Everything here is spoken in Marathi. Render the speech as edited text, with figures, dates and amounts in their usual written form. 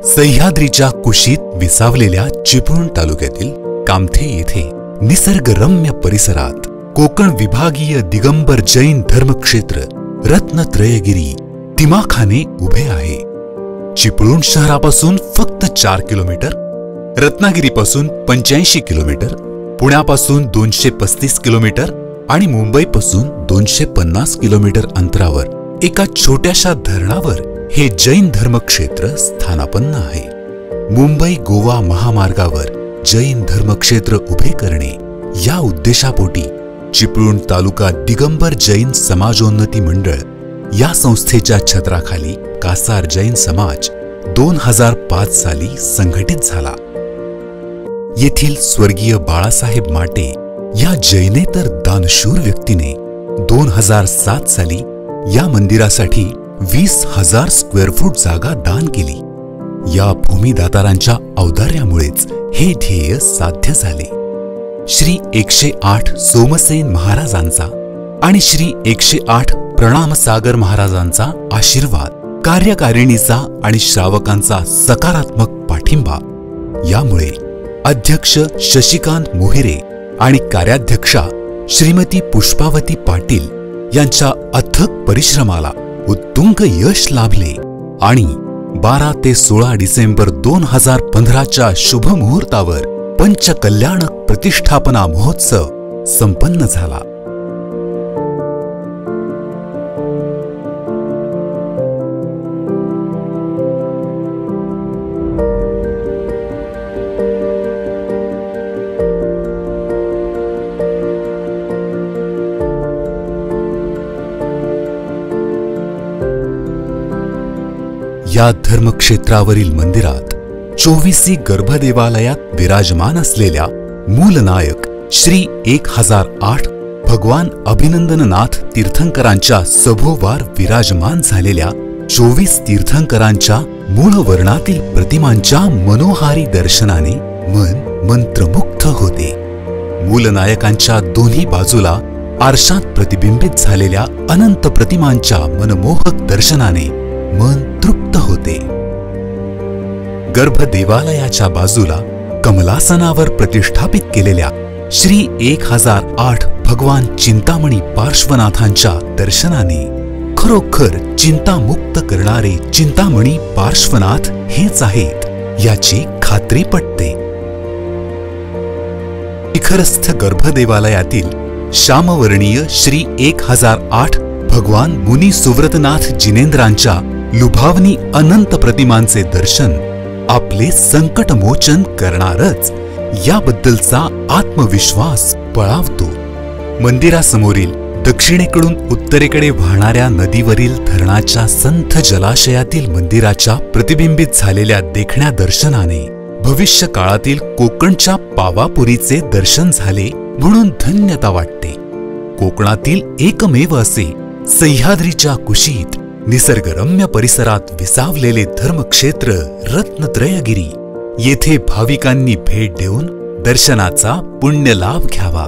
सह्याद्रीच्या कुशीत विसावलेल्या चिपळूण तालुक्यातील कामथे येथे निसर्गरम्य परिसरात कोकण विभागीय दिगंबर जैन धर्मक्षेत्र रत्नत्रयगिरी तिमाखाने उभे आहे। चिपळूण शहरापासून फक्त 4 किलोमीटर, रत्नागिरीपासून 85 किलोमीटर, पुण्यापासून 235 किलोमीटर आणि मुंबईपासून 250 किलोमीटर अंतरावर एका छोट्याशा धरणावर हे जैन धर्मक्षेत्र स्थानापन्न आहे। मुंबई गोवा महामार्गावर जैन धर्मक्षेत्र उभे करणे या उद्देशापोटी चिपळूण तालुका दिगंबर जैन समाजोन्नती मंडळ या संस्थेच्या छत्राखाली कासार जैन समाज 2005 साली संघटित झाला। येथील स्वर्गीय बाळासाहेब माटे या जैनेतर दानशूर व्यक्तीने 2007 साली या मंदिरासाठी 20,000 स्क्वेअर फूट जागा दान केली। या भूमिदातारांच्या औदार्यामुळेच हे ध्येय साध्य झाले। श्री 108 सोमसेन महाराजांचा आणि श्री 108 प्रणामसागर महाराजांचा आशीर्वाद, कार्यकारिणीचा आणि श्रावकांचा सकारात्मक पाठिंबा यामुळे अध्यक्ष शशिकांत मोहिरे आणि कार्याध्यक्षा श्रीमती पुष्पावती पाटील यांच्या अथक परिश्रमाला उत्तुंग यश लाभले आणि 12 ते 16 डिसेंबर 2015च्या शुभ मुहूर्तावर पंचकल्याणक प्रतिष्ठापना महोत्सव संपन्न झाला। या धर्मक्षेत्रावरील मंदिरात 24 गर्भदेवालयात विराजमान असलेल्या मूलनायक श्री 1008 भगवान अभिनंदननाथ तीर्थंकरांच्या सभोवार विराजमान झालेल्या 24 तीर्थंकरांच्या मूळ वर्णातील प्रतिमांच्या मनोहारी दर्शनाने मन मंत्रमुग्ध होते। मूलनायकांच्या दोन्ही बाजूला आरशात प्रतिबिंबित झालेल्या अनंत प्रतिमांच्या मनमोहक दर्शनाने मन तृप्त होते। गर्भदेवालयाच्या बाजूला कमलासनावर प्रतिष्ठापित केलेल्या श्री 1008 भगवान चिंतामणी पार्श्वनाथांच्या दर्शनाने खरोखर चिंतामुक्त करणारे चिंतामणी पार्श्वनाथ हेच आहेत याची खात्री पटते। शिखरस्थ गर्भदेवालयातील श्यामवर्णीय श्री 1008 भगवान मुनी सुव्रतनाथ जिनेंद्रांच्या लुभावनी अनंत प्रतिमांचे दर्शन आपले संकटमोचन करणारच याबद्दलचा आत्मविश्वास बळावतो। मंदिरासमोरील दक्षिणेकडून उत्तरेकडे वाहणाऱ्या नदीवरील धरणाच्या संथ जलाशयातील मंदिराच्या प्रतिबिंबित झालेल्या देखण्या दर्शनाने भविष्य काळातील कोकणच्या पावापुरीचे दर्शन झाले म्हणून धन्यता वाटते। कोकणातील एकमेव असे सह्याद्रीच्या कुशीत निसर्गरम्य परिसरात विसावलेले धर्मक्षेत्र रत्नत्रयगिरी येथे भाविकांनी भेट देऊन दर्शनाचा पुण्यलाभ घ्यावा।